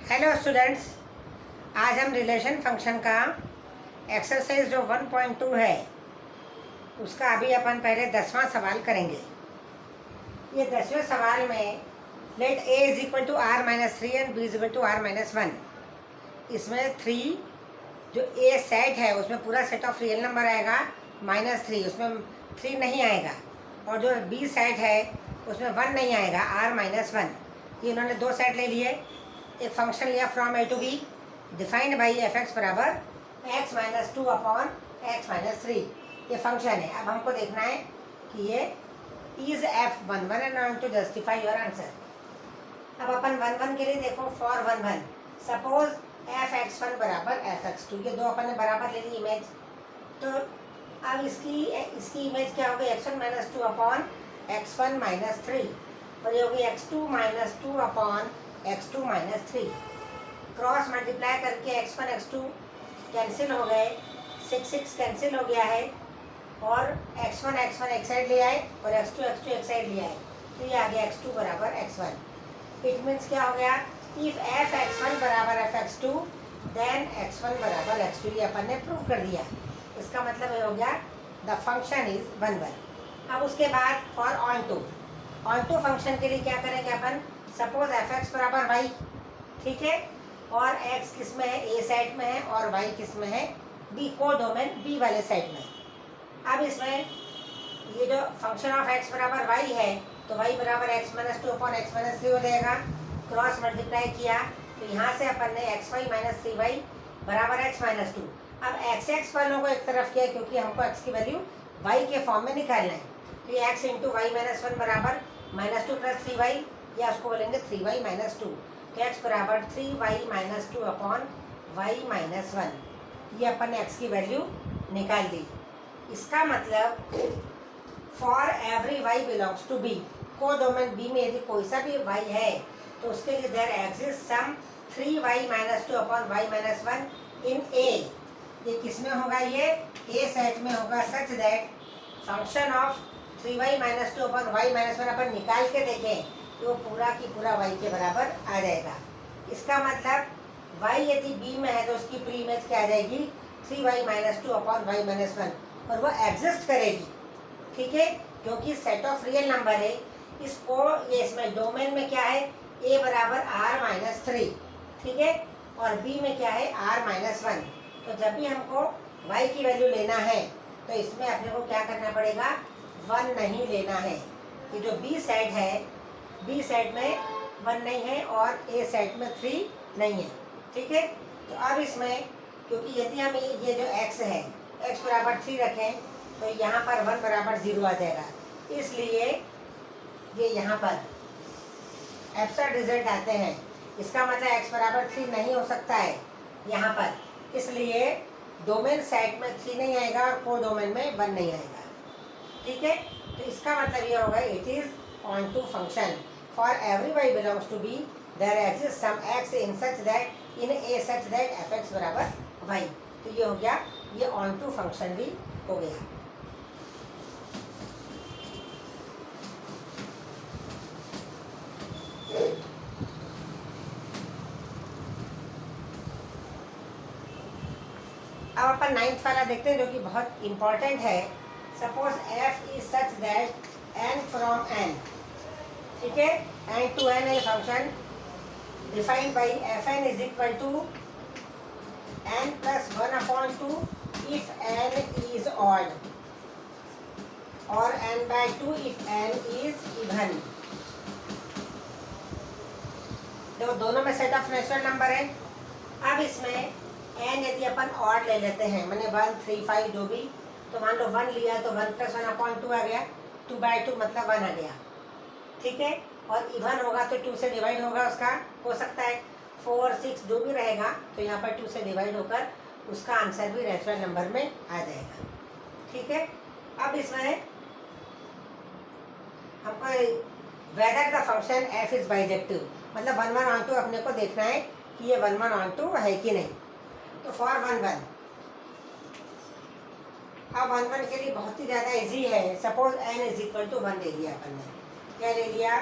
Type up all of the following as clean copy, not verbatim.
Hello students, आज हम relation function का एक्सरसाइज जो 1.2 है उसका अभी अपन पहले 10वां सवाल करेंगे। ये 10वें सवाल में let a is equal to r minus three and b is equal to r minus one. इसमें 3 जो a सेट है उसमें पूरा सेट ऑफ रियल नंबर आएगा, -3 उसमें 3 नहीं आएगा, और जो b सेट है उसमें 1 नहीं आएगा, r माइनस वन। ये इन्होंने दो सेट ले लिए। एक फंक्शन लिया from A to B defined by f x बराबर x minus two upon x minus three. ये फंक्शन है। अब हमको देखना है कि ये is f one one and to justify your answer. अब अपन वन वन के लिए देखो, for one one suppose f x one बराबर एफ एक्स टू, ये दो अपन ने बराबर ले ली इमेज। तो अब इसकी इमेज क्या होगी, x one minus two upon x one minus three, और ये होगी x two minus two upon x two minus three. Cross multiply करके x one x two cancel हो गए, सिक्स कैंसिल हो गया है, और एक्स वन एक साइड ले आए और एक्स टू एक साइड ले आए, तो ये आ गया एक्स टू बराबर एक्स वन। इट मीन्स क्या हो गया, इफ एफ एक्स वन बराबर f x two then x one बराबर एक्स टू। ये अपन ने प्रूव कर दिया। इसका मतलब ये हो गया the function is one one. अब उसके बाद फॉर ऑन टू फंक्शन के लिए क्या करेंगे अपन, सपोज एफ एक्स बराबर वाई, ठीक है, और एक्स किस में है, ए साइड में है, और वाई किस में है, बी, को डोमेन बी वाले साइड में। अब इसमें ये जो फंक्शन ऑफ एक्स बराबर वाई है तो वाई बराबर x minus two upon x minus three हो जाएगा। क्रॉस मल्टीप्लाई किया तो यहाँ से अपन ने x y minus three y बराबर एक्स माइनस टू। अब एक्स वालों को एक तरफ किया क्योंकि हमको एक्स की वैल्यू वाई के फॉर्म में निकालना है। तो ये x into y minus one बराबर minus two plus three y, या उसको बोलेंगे थ्री वाई माइनस टू। तो एक्स बराबर three y minus two upon y minus one. ये अपन ने एक्स की वैल्यू निकाल दी। इसका मतलब for every y belongs to b, को डोमेन बी में यदि कोई सा भी वाई है तो उसके लिए there exist some three y minus two upon y minus one in A. ये किस में होगा, ये ए सेट में होगा, such that function of three y minus two upon y minus one अपन निकाल के देखें तो पूरा की पूरा y के बराबर आ जाएगा। इसका मतलब y यदि b में है तो उसकी प्री इमेज क्या आ जाएगी, three y minus two upon y minus one, और वो एग्जिस्ट करेगी, ठीक है, क्योंकि सेट ऑफ रियल नंबर है। इसको ये इसमें डोमेन में क्या है, a बराबर r माइनस थ्री, ठीक है, और b में क्या है, r माइनस वन। तो जब भी हमको y की वैल्यू लेना है तो इसमें अपने को क्या करना पड़ेगा, वन नहीं लेना है। ये जो b सेट है, बी सेट में वन नहीं है और ए सेट में थ्री नहीं है, ठीक है। तो अब इसमें क्योंकि यदि हम ये जो एक्स है, एक्स बराबर थ्री रखें तो यहाँ पर वन बराबर ज़ीरो आ जाएगा, इसलिए ये यहाँ पर एब्सर्ड रिजल्ट आते हैं। इसका मतलब एक्स बराबर थ्री नहीं हो सकता है यहाँ पर, इसलिए डोमेन सेट में थ्री नहीं आएगा और को डोमेन में वन नहीं आएगा, ठीक है। तो इसका मतलब ये होगा it is on to function for every y belongs to b there exists some x in such that in a such that fx बराबर y। तो ये हो गया, ये on to function भी हो गया। अब अपन नाइन्थ वाला देखते हैं जो कि बहुत इंपॉर्टेंट है। Suppose f is such that n from n, ठीक है, n to n है function defined by f n is equal to n plus one upon two if n is odd, और n by two if n is even. देखो दोनों में set of natural number है। अब इसमें n यदि अपन odd ले लेते हैं, मैंने 1 3 5 जो भी, तो मान लो 1 लिया तो 1 प्लस वन अपॉन टू आ गया, 2 बाई टू मतलब 1 आ गया, ठीक है। और इवन होगा तो 2 से डिवाइड होगा, उसका हो सकता है 4 6 जो भी रहेगा, तो यहाँ पर 2 से डिवाइड होकर उसका आंसर भी नेचुरल नंबर में आ जाएगा, ठीक है। अब इसमें हमको वेदर का फंक्शन f इज बाइजेक्टिव, मतलब 1 1 ऑन टू अपने को देखना है कि ये 1 1 ऑन टू है कि नहीं। तो फॉर 1 1, अब 1 1 के लिए बहुत ही ज़्यादा इजी है। Suppose n is equal to 1 ले लिया अपन ने, क्या ले लिया,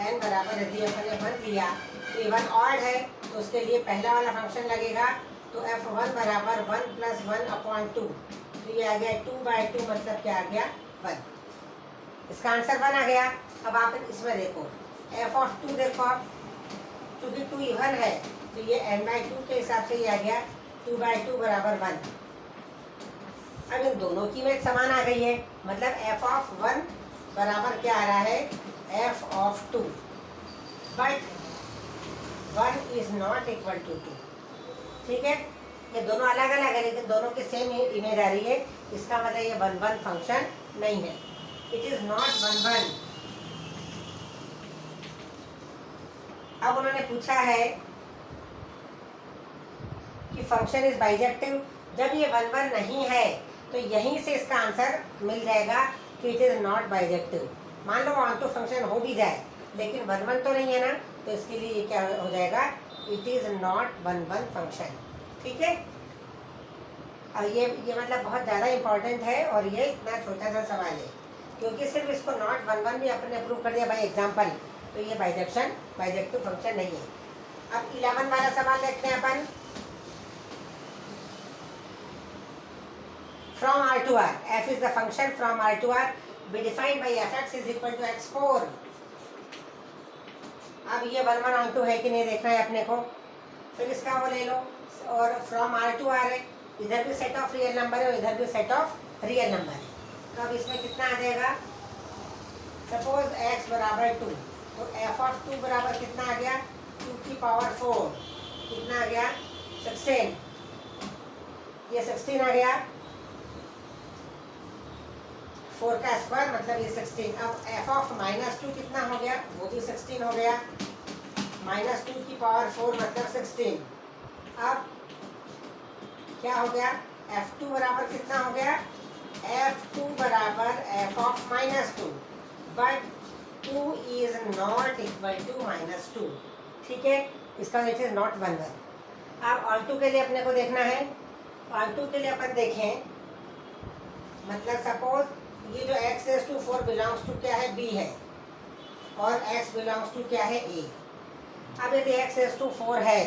n बराबर यदि अपन ने 1 लिया तो इवन ऑड है तो उसके लिए पहला वाला फंक्शन लगेगा, तो f1 बराबर 1 + 1/2, तो ये आ गया 2/2, मतलब क्या आ गया 1। इसका आंसर 1 आ गया। अब आप इसमें देखो f(2) देखो आप, क्योंकि 2 इवन है तो ये n/2 के हिसाब से ये आ गया 2/2 बराबर 1। अब इन दोनों की इमेज समान आ गई है, मतलब f(1) बराबर क्या आ रहा है f(2), but 1 is not equal to 2। ठीक है, ये दोनों अलग अलग है लेकिन दोनों की सेम इमेज आ रही है, इसका मतलब ये 1 1 फंक्शन नहीं है, इट इज नॉट 1 1। अब उन्होंने पूछा है कि फंक्शन इज बाइजेक्टिव। जब ये 1 1 नहीं है तो यहीं से इसका आंसर मिल जाएगा कि इट इज नॉट बाइजेक्टिव। मान लो 1 2 फंक्शन हो भी जाए लेकिन 1 1 तो नहीं है ना, तो इसके लिए ये क्या हो जाएगा, इट इज नॉट 1 1 फंक्शन। ठीक है, और ये मतलब बहुत ज़्यादा इम्पोर्टेंट है, और ये इतना छोटा सा सवाल है क्योंकि सिर्फ इसको नॉट 1 1 भी अपने प्रूव कर दिया बाई एग्जाम्पल, तो ये बाइजेक्टिव फंक्शन नहीं है। अब 11 वाला सवाल देखते हैं अपन। From R to R, f is the function from R to R, be defined by fx is equal to x4। अब ये 1 1 2 है कि नहीं देखना है अपने को, फिर इसका वो ले लो, और फ्रॉम R to R है, इधर भी सेट ऑफ रियल नंबर है और इधर भी सेट ऑफ रियल नंबर है, तो अब इसमें कितना आ जाएगा, सपोज x बराबर 2, तो f(2) बराबर कितना आ गया 2 की पावर 4, कितना आ गया 16, ये 16 आ गया, 4 का स्क्वायर मतलब ये 16। अब f(-2) कितना हो गया, वो भी 16 हो गया, -2 की पावर 4 मतलब 16। अब क्या हो गया, f2 बराबर कितना हो गया, f2 बराबर f(-2), but 2 is not equal to -2। ठीक है, इसका इट इज नॉट 1 1। अब ऑल्टू के लिए अपने को देखना है, ऑल्टू के लिए अपन देखें, मतलब सपोज ये जो x⁴ बिलोंग्स टू क्या है, b है, और x बिलोंग्स टू क्या है, a। अब यदि x⁴ है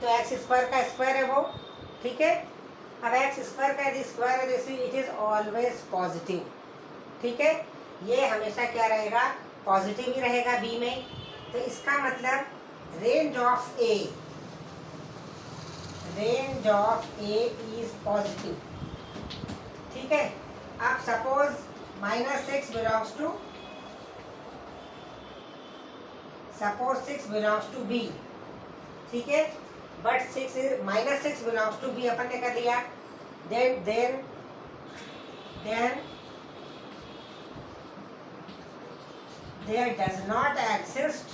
तो x² का स्क्वायर है वो, ठीक है। अब x² का यदि स्क्वायर है तो इट इज ऑलवेज पॉजिटिव। ठीक है, ये हमेशा क्या रहेगा, पॉजिटिव ही रहेगा b में, तो इसका मतलब range of a is positive. ठीक है, अब सपोज -6 बिलोंग्स टू b, ठीक है, बट -6 बिलोंग्स टू b अपन ने कर लिया, then there does not exist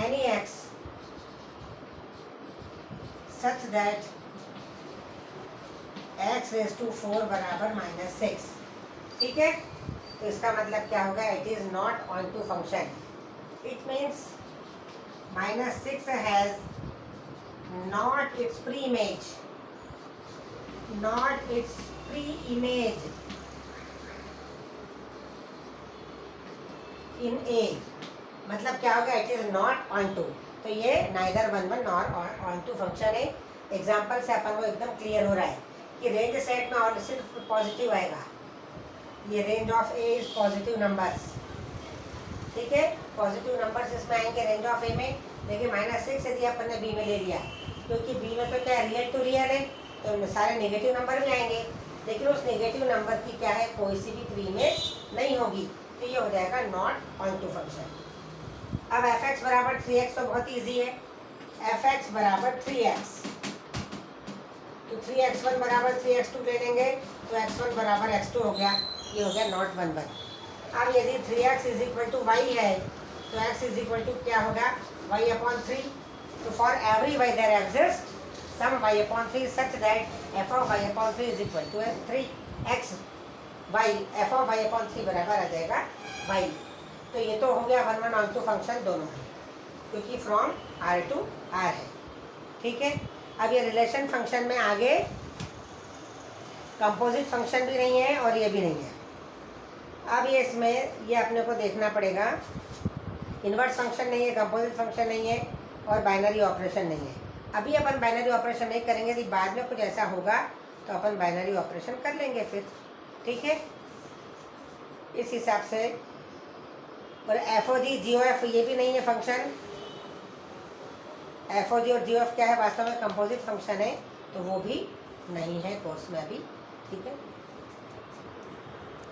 any x such that x⁴ बराबर -6। ठीक है, तो इसका मतलब क्या होगा, it is not onto function. It means -6 has not its pre image in A, मतलब क्या होगा, it is not onto, तो ये neither 1 1 nor onto function है। एग्जाम्पल से अपन को एकदम क्लियर हो रहा है कि रेंज सेट में और सिर्फ पॉजिटिव आएगा, ये range of A is positive numbers. ठीक है, पॉजिटिव नंबर्स इसमें आएंगे रेंज ऑफ ए में। देखिए -6 यदि अपन ने बी में ले लिया, क्योंकि बी में तो क्या रियल टू रियल है, तो सारे नेगेटिव नंबर भी आएंगे, लेकिन उस नेगेटिव नंबर की क्या है, कोई सी भी प्री इमेज नहीं होगी, तो ये हो जाएगा नॉट ऑन टू फंक्शन। अब f(x) बराबर 3x तो बहुत ईजी है, f(x) बराबर 3x, तो 3x1 बराबर 3x2 ले लेंगे, तो x1 बराबर x2 हो गया, ये हो गया नॉट 1 1। अब यदि 3x is equal to y है तो x इज इक्वल टू क्या होगा, y/3। तो for every y there exist some y/3 such that f(y/3) is equal to 3x y, f(y/3) बराबर आ जाएगा y। तो ये तो हो गया 1 1 ऑन टू फंक्शन दोनों है, क्योंकि फ्रॉम R to R है। ठीक है, अब ये रिलेशन फंक्शन में आगे कंपोजिट फंक्शन भी नहीं है और ये भी नहीं है, अब ये इसमें ये अपने को देखना पड़ेगा, इन्वर्स फंक्शन नहीं है, कंपोजिट फंक्शन नहीं है और बाइनरी ऑपरेशन नहीं है। अभी अपन बाइनरी ऑपरेशन नहीं करेंगे, यदि बाद में कुछ ऐसा होगा तो अपन बाइनरी ऑपरेशन कर लेंगे फिर, ठीक है। इस हिसाब से, और एफ ओ जी ओ एफ ये भी नहीं है फंक्शन। एफ ओ जी और जी ओ एफ क्या है, वास्तव में कंपोजिट फंक्शन है, तो वो भी नहीं है कोर्स में अभी, ठीक है।